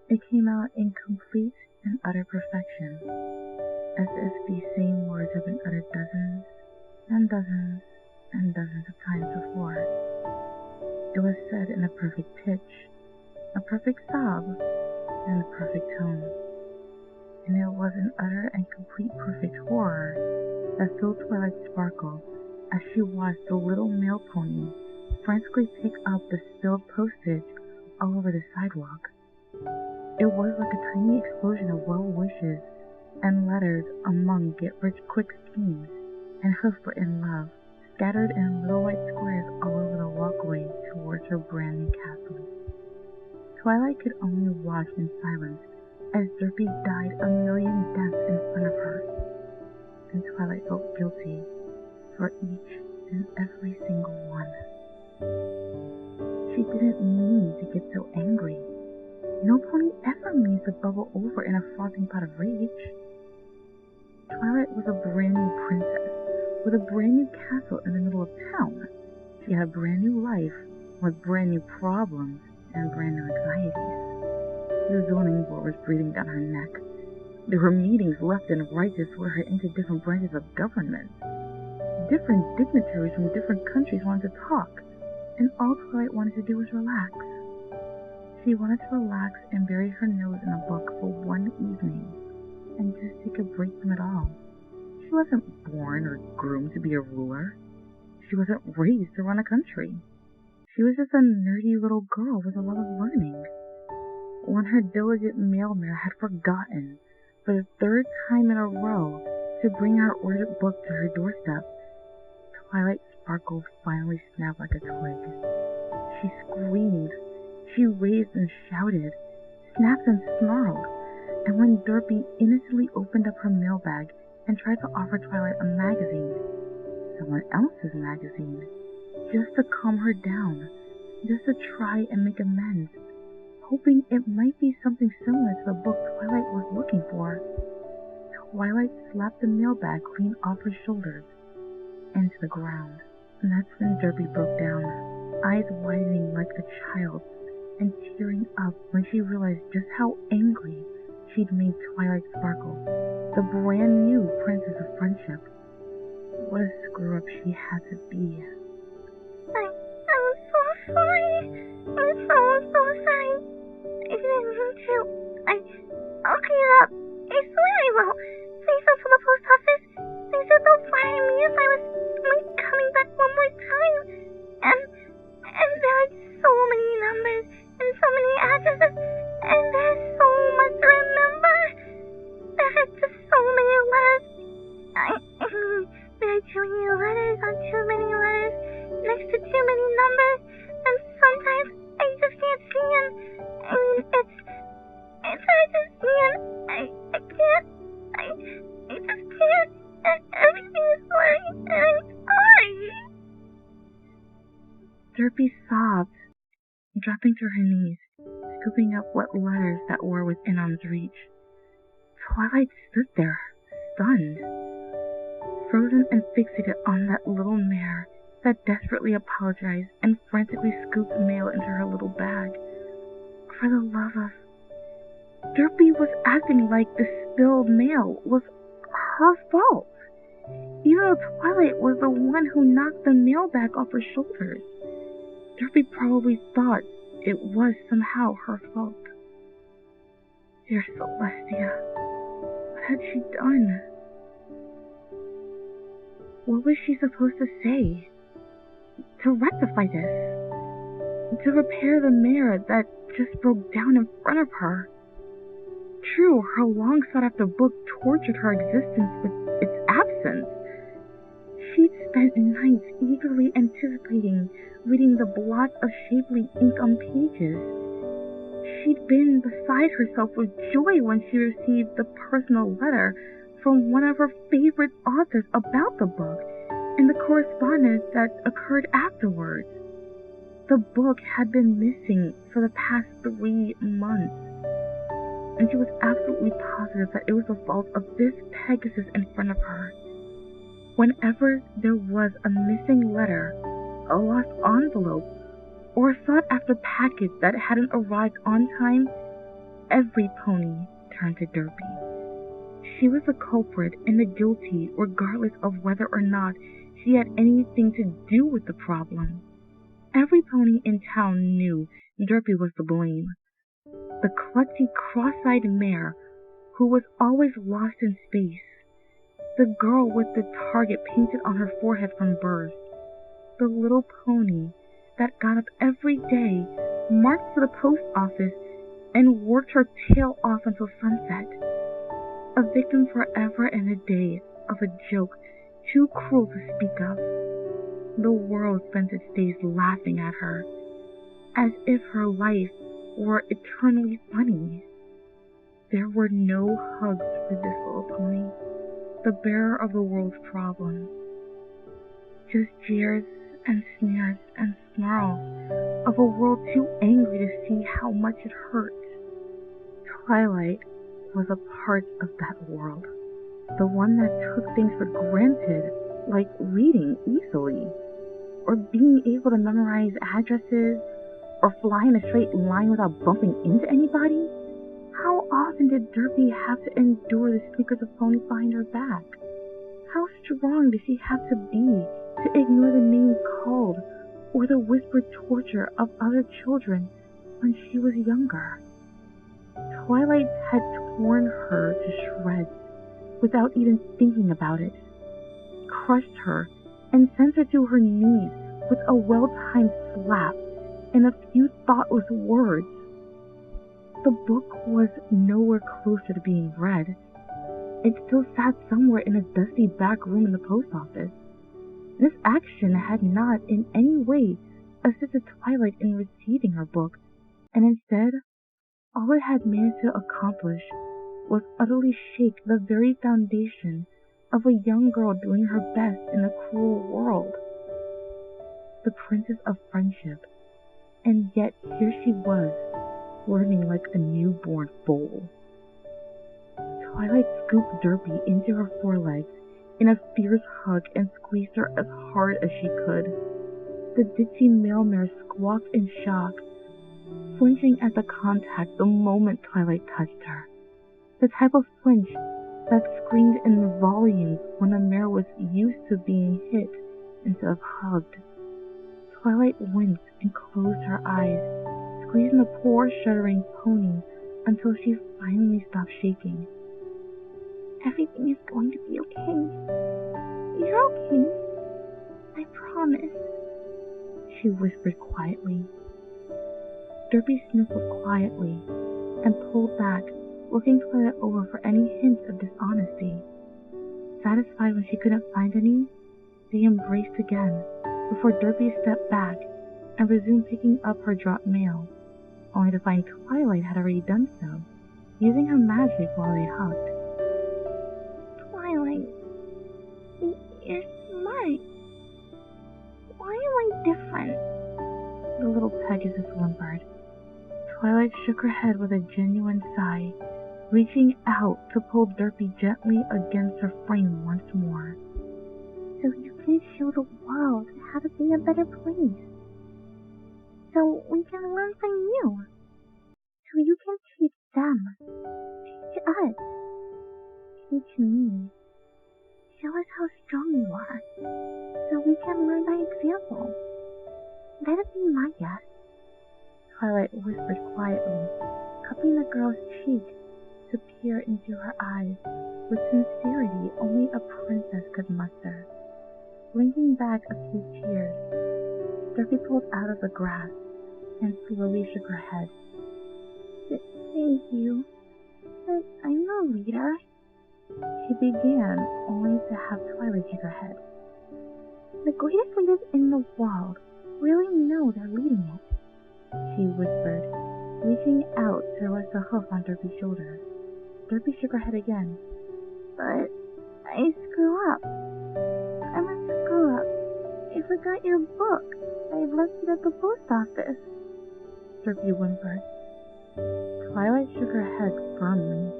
It came out in complete and utter perfection, as if these same words had been uttered dozens and dozens and dozens of times before. It was said in a perfect pitch, a perfect sob, and a perfect tone. And it was an utter and complete perfect horror that filled Twilight's sparkle as she watched the little mail pony frantically pick up the spilled postage all over the sidewalk. It was like a tiny explosion of well wishes and letters among get-rich-quick schemes and hoof-written love, scattered in little white squares all over the walkway towards her brand new castle. Twilight could only watch in silence as Derpy died a million deaths in front of her, and Twilight felt guilty for each and every single one. She didn't mean to get so angry. No pony ever means to bubble over in a frothing pot of rage. Twilight was a brand new princess with a brand new castle in the middle of town. She had a brand new life with brand new problems and brand new anxieties. The zoning board was breathing down her neck. There were meetings left and right to swear her into different branches of government. Different dignitaries from different countries wanted to talk, and all Twilight wanted to do was relax. She wanted to relax and bury her nose in a book for one evening, and just take a break from it all. She wasn't born or groomed to be a ruler. She wasn't raised to run a country. She was just a nerdy little girl with a love of learning. When her diligent mail mare had forgotten, for the third time in a row, to bring her ordered book to her doorstep, Twilight's sparkle finally snapped like a twig. She screamed. She raised and shouted, snapped and snarled, and when Derpy innocently opened up her mailbag and tried to offer Twilight a magazine, someone else's magazine, just to calm her down, just to try and make amends, hoping it might be something similar to the book Twilight was looking for, Twilight slapped the mailbag clean off her shoulders and to the ground. And that's when Derpy broke down, eyes widening like a child's, and tearing up when she realized just how angry she'd made Twilight sparkle, the brand new princess of friendship. What a screw-up she had to be. I'm so sorry. I'm so sorry. I didn't mean to. I'll clean it up. I swear I will. Please don't tell the post office. They said they'll fire me if I was coming back one more time. And there are so many numbers and so many addresses, and there's so much to remember. There are just so many letters. I mean, there are too many letters on too many letters next to too many numbers, and sometimes I just can't see them. I mean, it's hard to see them. I can't. I just can't. Everything is blurry, and I'm sorry. Derpy sobbed, dropping to her knees, scooping up what letters that were within arm's reach. Twilight stood there, stunned, frozen and fixated on that little mare that desperately apologized and frantically scooped mail into her little bag. For the love of... Derpy was acting like the spilled mail was her fault, even though Twilight was the one who knocked the mailbag off her shoulders. Derpy probably thought it was somehow her fault. Dear Celestia, what had she done? What was she supposed to say? To rectify this? To repair the mare that just broke down in front of her? True, her long sought-after book tortured her existence with its absence. She'd spent nights eagerly anticipating reading the blots of shapely ink on pages. She'd been beside herself with joy when she received the personal letter from one of her favorite authors about the book and the correspondence that occurred afterwards. The book had been missing for the past 3 months, and she was absolutely positive that it was the fault of this Pegasus in front of her. Whenever there was a missing letter, a lost envelope, or a sought-after package that hadn't arrived on time, every pony turned to Derpy. She was the culprit and the guilty, regardless of whether or not she had anything to do with the problem. Every pony in town knew Derpy was to blame. The klutzy, cross-eyed mare who was always lost in space. The girl with the target painted on her forehead from birth. The little pony that got up every day, marched to the post office, and worked her tail off until sunset. A victim forever and a day of a joke too cruel to speak of. The world spent its days laughing at her, as if her life were eternally funny. There were no hugs for this little pony, the bearer of the world's problems. Just jeers and sneers and snarls of a world too angry to see how much it hurt. Twilight was a part of that world, the one that took things for granted, like reading easily, or being able to memorize addresses, or fly in a straight line without bumping into anybody. How often did Derpy have to endure the sneakers of ponies behind her back? How strong did she have to be to ignore the names called or the whispered torture of other children when she was younger? Twilight had torn her to shreds without even thinking about it, crushed her and sent her to her knees with a well-timed slap and a few thoughtless words. The book was nowhere closer to being read. It still sat somewhere in a dusty back room in the post office. This action had not in any way assisted Twilight in receiving her book, and instead, all it had managed to accomplish was utterly shake the very foundation of a young girl doing her best in a cruel world. The princess of friendship, and yet here she was, learning like a newborn foal. Twilight scooped Derpy into her forelegs in a fierce hug and squeezed her as hard as she could. The ditzy male mare squawked in shock, flinching at the contact the moment Twilight touched her. The type of flinch that screamed in volumes when a mare was used to being hit instead of hugged. Twilight winced and closed her eyes, squeezing the poor shuddering pony until she finally stopped shaking. Everything is going to be okay. You're okay. I promise, she whispered quietly. Derpy sniffled quietly and pulled back, looking Twilight over for any hint of dishonesty. Satisfied when she couldn't find any, they embraced again before Derpy stepped back and resumed picking up her dropped mail, only to find Twilight had already done so, using her magic while they hugged. Twilight, you're smart. Why am I different? The little Pegasus whimpered. Twilight shook her head with a genuine sigh, reaching out to pull Derpy gently against her frame once more. So you can show the world how to be a better place. So we can learn from you. So you can teach them. Teach us. Teach me. Show us how strong you are. So we can learn by example. Let it be my guess. Twilight whispered quietly, cupping the girl's cheek to peer into her eyes with sincerity only a princess could muster. Blinking back a few tears, Derpy pulled out of the grass and slowly shook her head. Thank you, but I'm no leader. She began, only to have Twilight shake her head. The greatest leaders in the world really know they're leading it, she whispered, reaching out to rest a hoof on Derpy's shoulder. Derpy shook her head again. But I screw up. I'm a screw up. I forgot your book. I left it at the post office. Derpy whimpered. Twilight shook her head firmly.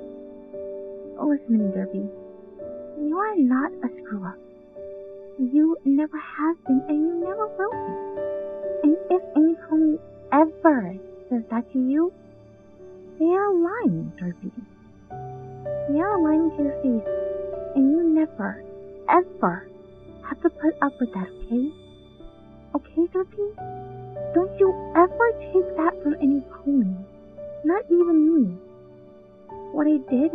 Listen to me, Derpy. You are not a screw up. You never have been and you never will be. And if any pony ever says that to you, they are lying, Derpy. They are lying to your face, and you never, ever have to put up with that, okay? Okay, Derpy? Don't you ever take that from any pony. Not even me. What I did,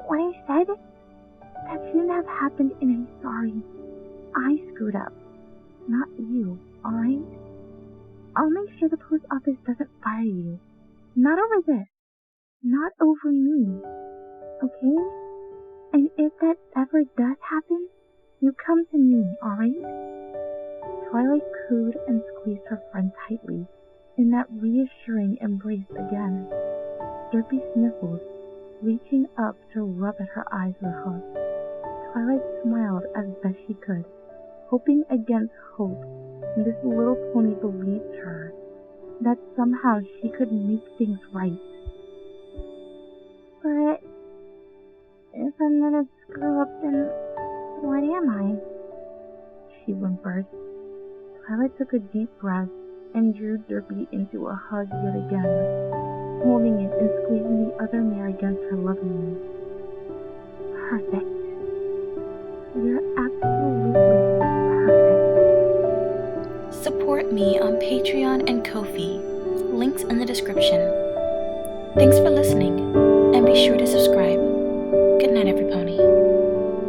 what I said, that shouldn't have happened, and I'm sorry. I screwed up. Not you, alright? I'll make sure the post office doesn't fire you. Not over this. Not over me. Okay? And if that ever does happen, you come to me, alright? Twilight cooed and squeezed her friend tightly in that reassuring embrace again. Derpy sniffled, reaching up to rub at her eyes with a hug. Twilight smiled as best she could, hoping against hope this little pony believed her, that somehow she could make things right. But if I'm gonna screw up, then what am I? She whimpered. Twilight took a deep breath and drew Derpy into a hug yet again, holding it and squeezing the other mare against her lovingly. Perfect. You're absolutely perfect. Support me on Patreon and Ko-fi. Links in the description. Thanks for listening, and be sure to subscribe. Good night, every pony.